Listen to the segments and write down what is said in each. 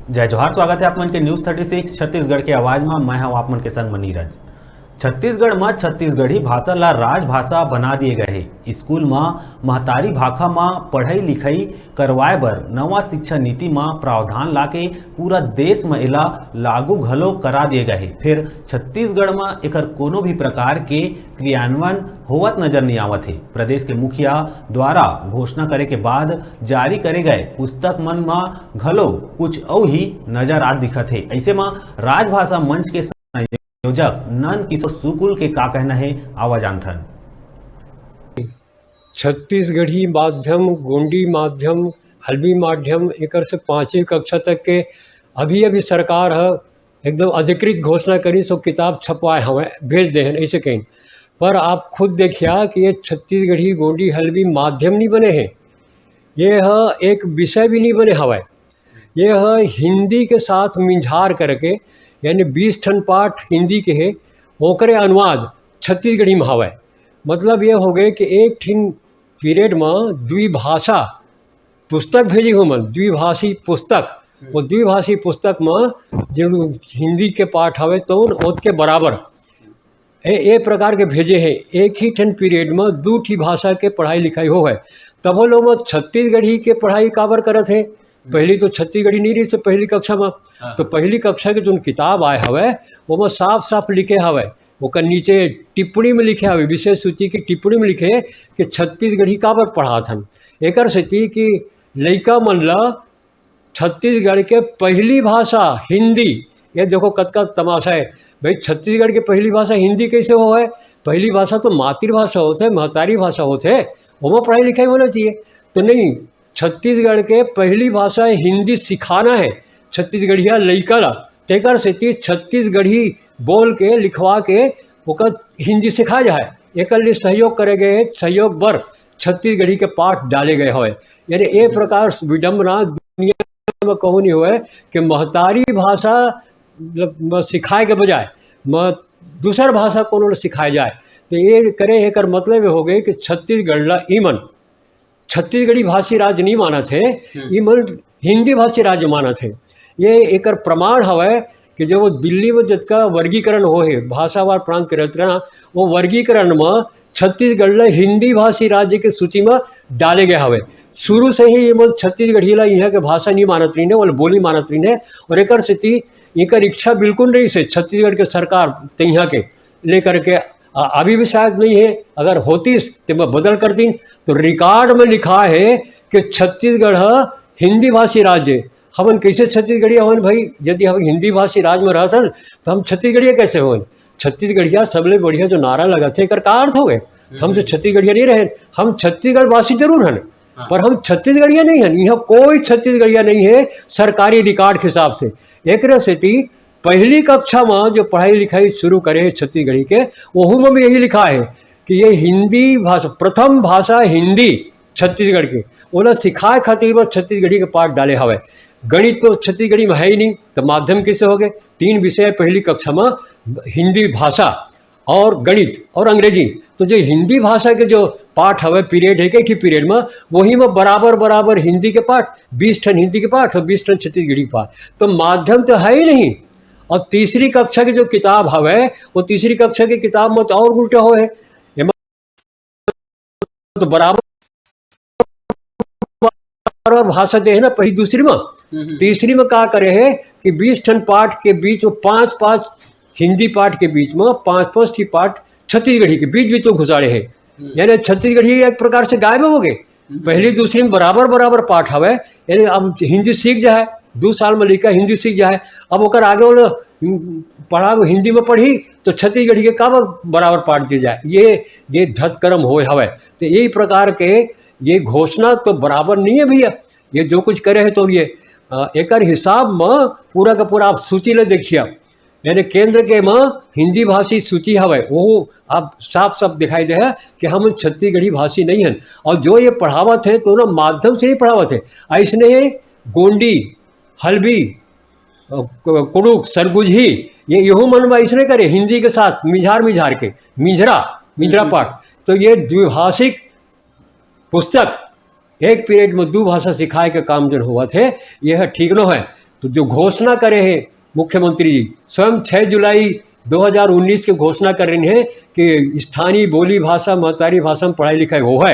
जय जोहार। स्वागत है आप मन के न्यूज़ 36 छत्तीसगढ़ के आवाज में। मैं हूं आप मन के संग नीरज। छत्तीसगढ़ में छत्तीसगढ़ी भाषा ला राजभाषा बना दिए गए है। स्कूल में महतारी भाषा में पढ़ाई लिखाई करवाए बर नवा शिक्षा नीति में प्रावधान लाके पूरा देश में एला लागू घलो करा दिए गए है। फिर छत्तीसगढ़ में एकर कोनो भी प्रकार के क्रियान्वयन होवत नजर नहीं आवत है। प्रदेश के मुखिया द्वारा घोषणा करे के बाद जारी करे गए पुस्तक मन में घलो कुछ और ही नजर आ दिखत है। ऐसे में राजभाषा मंच के संयोजक नंद किशोर सुकुल के का कहना है, आवाज आंथन। छत्तीसगढ़ी माध्यम, गोंडी माध्यम, हल्बी माध्यम एकर से 5वीं कक्षा तक के अभी सरकार है एकदम अधिकृत घोषणा करी सो किताब छपवाए हमें भेज दे हैं ऐसे कहीं। पर आप खुद देखिए कि ये छत्तीसगढ़ी गोंडी हल्बी माध्यम नहीं बने हैं, ये है एक विषय भी नहीं बने हवा। ये है हिंदी के साथ मिंझार करके, यानी 20 ठन पाठ हिंदी के है, ओकरे अनुवाद छत्तीसगढ़ी में हवा। मतलब ये हो गए कि एक ठिन पीरियड में द्विभाषा पुस्तक भेजी हो मन, द्विभाषी पुस्तक। वो द्विभाषी पुस्तक में जो हिंदी के पाठ हवे तो उसके बराबर ए प्रकार के भेजे हैं। एक ही ठन पीरियड में 2 ठी भाषा के पढ़ाई लिखाई हो है। तब वो लोग छत्तीसगढ़ी के पढ़ाई काबर करत है। पहली तो छत्तीसगढ़ी नहीं रही, तो पहली कक्षा में तो पहली कक्षा के जो किताब आए हवे वो में साफ साफ लिखे हवे, ओकर नीचे टिप्पणी में लिखे हवे, विशेष सूची की टिप्पणी में लिखे कि छत्तीसगढ़ी काबर पढ़ात हन। एकर सेती कि लइका मन ला छत्तीसगढ़ के पहली भाषा हिंदी, ये देखो कतका तमाशा है भाई। छत्तीसगढ़ के पहली भाषा हिंदी कैसे हो है? पहली भाषा तो मातृभाषा होते, महतारी भाषा होते, वो पढ़ाई लिखाई होना चाहिए। तो नहीं, छत्तीसगढ़ के पहली भाषा हिंदी सिखाना है छत्तीसगढ़िया लइका ला। तेकर सेती छत्तीसगढ़ी बोल के लिखवा के ओकर हिंदी सिखाया जाए। एकर लिए सहयोग करे गए, सहयोग बर छत्तीसगढ़ी के पाठ डाले गए हुए। यानी ए प्रकार विडम्बना दुनिया में कहूँ नहीं हुआ कि महतारी भाषा सिखाए के बजाय दूसर भाषा को सिखाया जाए। तो ये करे एकर मतलब हो गए कि छत्तीसगढ़ ला ईमन छत्तीसगढ़ी भाषी राज्य नहीं माना थे, ईमन हिंदी भाषी राज्य माना थे। ये एकर प्रमाण हवे कि जो वो दिल्ली में जितना वर्गीकरण हो है भाषावार प्रांत के रचना, वो वर्गीकरण में छत्तीसगढ़ ला हिंदी भाषी राज्य के सूची में डाले गए हवे। शुरू से ही ये छत्तीसगढ़ी ला यहाँ के भाषा नहीं मानत रही ने, बोली मानत रही ने। और एकर स्थिति एकर इच्छा बिल्कुल नहीं से छत्तीसगढ़ के सरकार यहाँ के लेकर के अभी भी शायद नहीं है। अगर होती तो मैं बदल कर दी। तो रिकॉर्ड में लिखा है कि छत्तीसगढ़ हिंदी भाषी राज्य। हमन कैसे छत्तीसगढ़िया होन भाई? यदि हम हिंदी भाषी राज्य में रहसन तो हम छत्तीसगढ़िया कैसे होन? छत्तीसगढ़िया सबले बढ़िया जो नारा लगा थे एकर का अर्थ हो गए? हम तो छत्तीसगढ़िया नहीं रहे, हम छत्तीसगढ़ वासी जरूर हैं पर हम छत्तीसगढ़िया नहीं हैं। यहाँ कोई छत्तीसगढ़िया नहीं है सरकारी रिकॉर्ड के हिसाब से। एक सेती पहली कक्षा में जो पढ़ाई लिखाई शुरू करे है छत्तीसगढ़ी के, वहू में भी यही लिखा है कि ये हिंदी भाषा, प्रथम भाषा हिंदी छत्तीसगढ़ के, ओला सिखाए खातिर बस छत्तीसगढ़ी के पाठ डाले हवे। गणित तो छत्तीसगढ़ी में है ही नहीं, तो माध्यम कैसे हो गए? 3 विषय पहली कक्षा में, हिंदी भाषा और गणित और अंग्रेजी। तो जो हिंदी भाषा के जो पाठ हवे पीरियड है कि पीरियड में, वही में बराबर हिंदी के पाठ, 20 ठन हिंदी के पाठ और 20 ठन छत्तीसगढ़ी के पाठ। तो माध्यम तो है ही नहीं। और तीसरी कक्षा की जो किताब हवे, वो तीसरी कक्षा की किताब में तो और उल्टा हो है, तो बराबर भाषा दे है ना पहली दूसरी में। तीसरी में क्या करे है कि 20 ठन पाठ के बीच में 5-5 हिंदी पाठ के बीच में 5-5 ठी पाठ छत्तीसगढ़ी के बीच में घुसाड़े है। यानी छत्तीसगढ़ी एक प्रकार से गायब हो गए। पहली दूसरी में बराबर पाठ हवे। यानी अब हिंदी सीख जाए, 2 साल में लिखा हिंदी सीख जाए, अब ओकर आगे वो पढ़ा हिंदी में पढ़ी तो छत्तीसगढ़ी के का बराबर पाठ दिए जाए। ये धतकर्म हो हवे। तो यही प्रकार के ये घोषणा तो बराबर नहीं है भैया। ये जो कुछ करे है तो ये एकर हिसाब में पूरा का पूरा आप सूची ले देखिए। यानी केंद्र के में हिंदी भाषी सूची हवे, वो आप साफ दिखाई दे है कि हम छत्तीसगढ़ी भाषी नहीं हैं। और जो ये पढ़ावत है तो ना माध्यम से ही पढ़ावत है। ऐसने गोंडी, हल्बी, कुड़ुक, सरगुजही, ये यहू मन में ऐसने करे हिंदी के साथ मिझार के मिझरा पाठ। तो ये द्विभाषिक पुस्तक एक पीरियड में 2 भाषा सिखाए के काम जो हुआ थे, यह ठीक न है। तो जो घोषणा करे हैं मुख्यमंत्री जी स्वयं 6 जुलाई 2019 की घोषणा कर रही हैं कि स्थानीय बोली भाषा महतारी भाषा में पढ़ाई लिखाई हो है।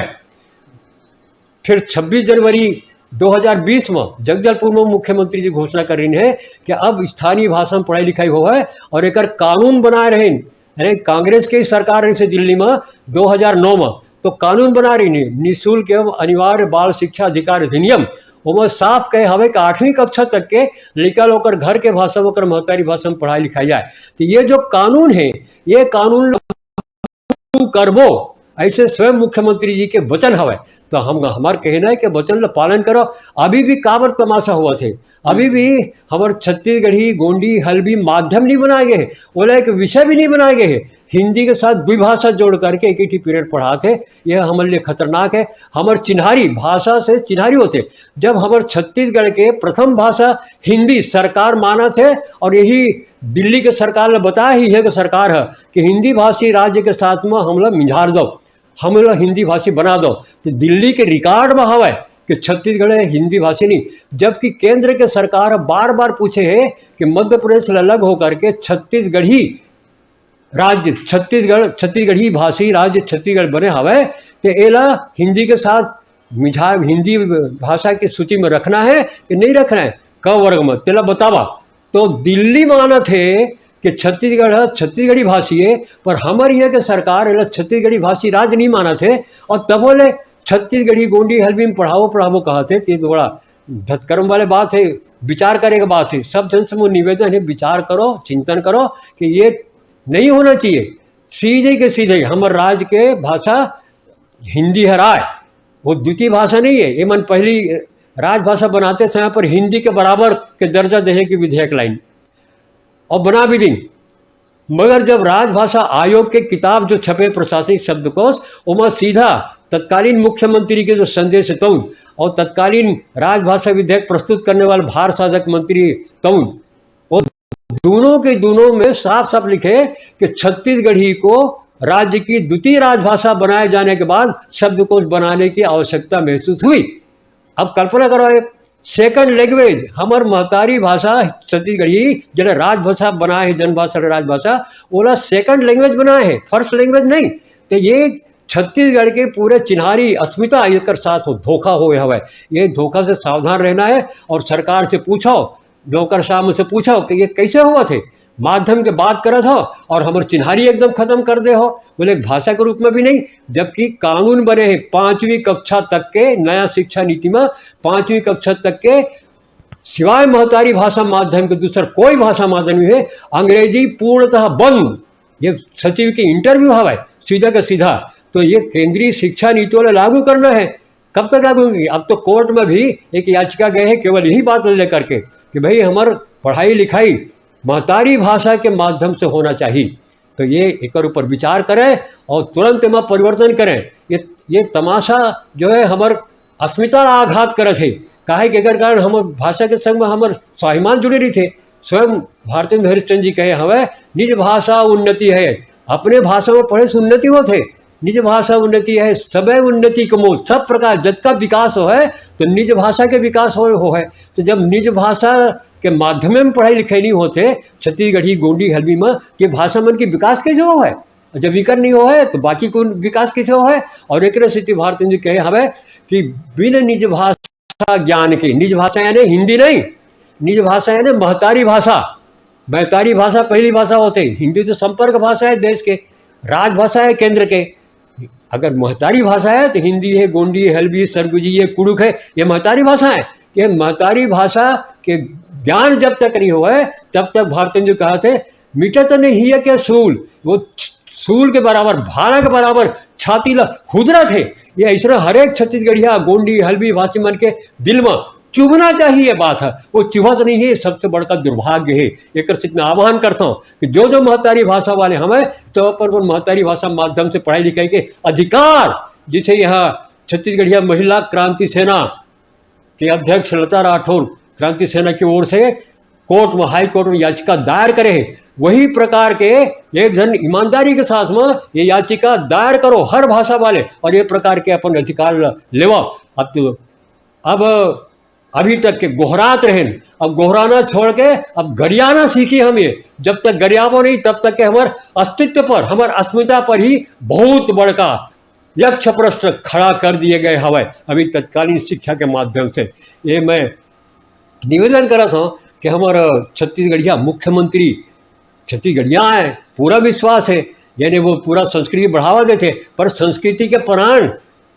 फिर 26 जनवरी 2020 में जगदलपुर में मुख्यमंत्री जी घोषणा कर रही हैं कि अब स्थानीय भाषा में पढ़ाई लिखाई हो है और एक कानून बनाए रहे। यानी कांग्रेस की सरकार रही से दिल्ली में 2009 में तो कानून बना रही नहीं, निःशुल्क एवं अनिवार्य बाल शिक्षा अधिकार अधिनियम वो साफ कहे हवे कि 8वीं कक्षा तक के लड़का लोग घर के भाषा में महतारी भाषा में पढ़ाई लिखाई जाए। तो ये जो कानून है ये कानून करबो ऐसे स्वयं मुख्यमंत्री जी के वचन हवे। तो हम हमार कहना है कि वचन पालन करो। अभी भी काबर तमाशा हुआ थे, अभी भी हमारे छत्तीसगढ़ी गोंडी हल्बी माध्यम नहीं बनाए गए, बोला एक विषय भी नहीं बनाए गए। हिंदी के साथ द्विभाषा जोड़ करके एक ही पीरियड पढ़ाते, यह हमारे लिए खतरनाक है। हमारे चिन्हारी भाषा से चिन्हारी होते। जब हमारे छत्तीसगढ़ के प्रथम भाषा हिंदी सरकार माना थे और यही दिल्ली के सरकार ने बताया ही है कि सरकार है कि हिंदी भाषी राज्य के साथ में हम लोग मिझार दो, हम लोग हिंदी भाषी बना दो। तो दिल्ली के रिकॉर्ड में हवा है कि छत्तीसगढ़ हिंदी भाषी नहीं, जबकि केंद्र के सरकार बार बार पूछे है कि मध्य प्रदेश से अलग होकर के छत्तीसगढ़ी राज्य छत्तीसगढ़ी भाषी राज्य छत्तीसगढ़ बने हवे। तो एला हिंदी के साथ मिझार हिंदी भाषा की सूची में रखना है कि नहीं रखना है, क वर्ग में तेला बतावा। तो दिल्ली माना थे कि छत्तीसगढ़ छत्तीसगढ़ी भाषी है, पर हमारी है कि सरकार एला छत्तीसगढ़ी भाषी राज्य नहीं माना थे और तब बोले छत्तीसगढ़ी गोंडी हल्बी में पढ़ावो कहा थे। तो बड़ा धतकर्म वाले बात है, विचार करे की बात है। सब जन समूह निवेदन है, विचार करो, चिंतन करो कि ये नहीं होना चाहिए। सीधे के सीधे हमारे राज्य के भाषा हिंदी है राय, वो द्वितीय भाषा नहीं है। ये मन पहली राजभाषा बनाते समय पर हिंदी के बराबर के दर्जा देने की विधेयक लाइन और बना भी दी। मगर जब राजभाषा आयोग के किताब जो छपे प्रशासनिक शब्दकोश उसमें सीधा तत्कालीन मुख्यमंत्री के जो संदेश तउन और तत्कालीन राजभाषा विधेयक प्रस्तुत करने वाले भार साधक मंत्री तउन, और दोनों के दोनों में साफ साफ लिखे कि छत्तीसगढ़ी को राज्य की द्वितीय राजभाषा बनाए जाने के बाद शब्दकोश बनाने की आवश्यकता महसूस हुई। अब कल्पना करो सेकंड लैंग्वेज हमार महतारी भाषा छत्तीसगढ़ी जरा राजभाषा बनाए है, जनभाषा राजभाषा ओला सेकंड लैंग्वेज बनाए है, फर्स्ट लैंग्वेज नहीं। तो ये छत्तीसगढ़ के पूरे चिन्हारी अस्मिता एक साथ हो धोखा हो हवे। ये धोखा से सावधान रहना है और सरकार से पूछो, नौकर साहब से पूछो कि ये कैसे हुआ थे, माध्यम के बात करत हो और हमारे चिन्हारी एकदम खत्म कर दे हो, बोले भाषा के रूप में भी नहीं। जबकि कानून बने हैं 5वीं कक्षा तक के, नया शिक्षा नीति में 5वीं कक्षा तक के सिवाय महतारी भाषा माध्यम के दूसरा कोई भाषा माध्यम नहीं है, अंग्रेजी पूर्णतः बंद। ये सचिव की इंटरव्यू हवा सीधा का सीधा। तो ये केंद्रीय शिक्षा नीति वाले लागू करना है, कब तक लागू होगी? अब तो कोर्ट में भी एक याचिका गए है केवल यही बात लेकर के कि भाई हमार पढ़ाई लिखाई महतारी भाषा के माध्यम से होना चाहिए। तो ये एक ऊपर विचार करें और तुरंत में परिवर्तन करें। ये तमाशा जो है हमार अस्मिता आघात करे थे, काहे कि एकर कारण हम भाषा के संग में हमार स्वाभिमान जुड़े रही थे। स्वयं भारती हरिश्चंद्र जी कहे हमें निज भाषा उन्नति है, अपने भाषा में पढ़े से उन्नति होते, निज भाषा उन्नति है सबे उन्नति कमो, सब प्रकार जत का विकास हो है तो निज भाषा के विकास हो है। तो जब निज भाषा के माध्यम में पढ़ाई लिखाई नहीं होते छत्तीसगढ़ी गोंडी हल्बी में कि भाषा मन की विकास कैसे हो है, जब इकर नहीं हो है तो बाकी को विकास कैसे हो है। और एक स्थिति भारती जी कहे हमें कि बिन निज भाषा ज्ञान के, निज भाषा यानी हिंदी नहीं, निज भाषा यानी महतारी भाषा। महतारी भाषा पहली भाषा होते, हिंदी तो संपर्क भाषा है, देश के राजभाषा है केंद्र के। अगर महतारी भाषा है तो हिंदी है, गोंडी हल्बी सरगुजी ये कुड़ुक है, ये महतारी भाषा है। कि महतारी भाषा के ज्ञान जब तक नहीं हुआ है तब तक भारती जी कहा थे मीठा तो नहीं है कि सूल, वो सूल के बराबर भाला के बराबर छाती ला खुदरा थे। ये ऐसा हर एक छत्तीसगढ़िया गोंडी हल्बी भाषी मन के दिल में चुभना चाहिए बात है, वो चुभत नहीं है, सबसे बड़का दुर्भाग्य है। एक मैं आह्वान करता हूँ कि जो महतारी भाषा वाले हमें तो पर महतारी भाषा माध्यम से पढ़ाई लिखाई के अधिकार, जिसे यहाँ छत्तीसगढ़िया महिला क्रांति सेना के अध्यक्ष लता राठौर क्रांति सेना की ओर से कोर्ट में हाई कोर्ट में याचिका दायर करे, वही प्रकार के एक जन ईमानदारी के साथ में ये याचिका दायर करो हर भाषा वाले और ये प्रकार के अपन अधिकार लेवा। अब अभी तक के गोहरात रहें, अब गोहराना छोड़ के अब गरियाना सीखी हम। ये जब तक गरियाबो नहीं तब तक के हमार अस्तित्व पर, हमार अस्मिता पर ही बहुत बड़का यक्ष प्रश्न खड़ा कर दिए गए हवे अभी तत्कालीन शिक्षा के माध्यम से। ये मैं निवेदन करत हूँ कि हमारा छत्तीसगढ़िया मुख्यमंत्री छत्तीसगढ़िया है, पूरा विश्वास है, यानी वो पूरा संस्कृति बढ़ावा देते, पर संस्कृति के प्राण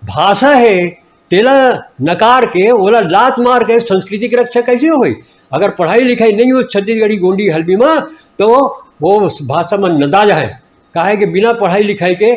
भाषा है, तेला नकार के ओला लात मार के संस्कृति की रक्षा कैसे होगी? अगर पढ़ाई लिखाई नहीं हो छत्तीसगढ़ी गोंडी हल्बी में तो वो भाषा में नदाज है। काहे कि बिना पढ़ाई लिखाई के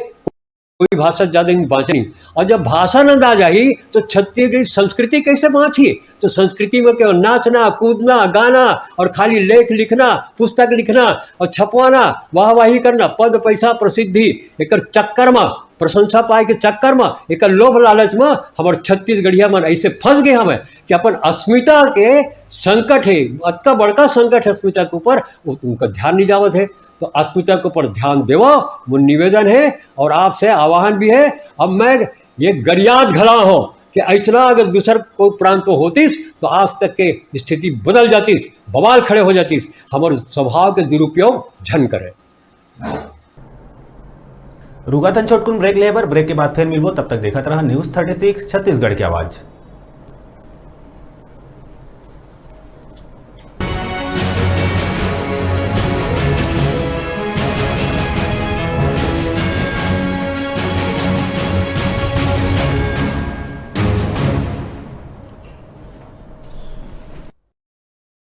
कोई भाषा ज़्यादा नहीं बाँचनी, और जब भाषा न आ जाही तो छत्तीसगढ़ी संस्कृति कैसे बाँची? तो संस्कृति में केवल नाचना कूदना गाना और खाली लेख लिखना, पुस्तक लिखना और छपवाना, वाहवाही करना, पद पैसा प्रसिद्धि एक चक्कर में, प्रशंसा पाए के चक्कर में, एक लोभ लालच में हमार छत्तीसगढ़िया मन ऐसे फंस गए हमें कि अपन अस्मिता के संकट है, अतना बड़का संकट है अस्मिता के ऊपर, वो तुमका ध्यान नहीं जावत है। तो अस्मिता के ऊपर ध्यान देवो, वो निवेदन है और आपसे आह्वान भी है। अब मैं ये गरियाद खड़ा हूँ कि ऐसा अगर दूसर कोई प्रांत तो होतीस तो आज तक के स्थिति बदल जातीस, बवाल खड़े हो जातीस, हमारे स्वभाव के दुरुपयोग झन करे। रुगातन छोटकुन ब्रेक ले, ब्रेक के बाद फिर मिलबो, तब तक देखत रहा न्यूज़ 36 छत्तीसगढ़ की आवाज़।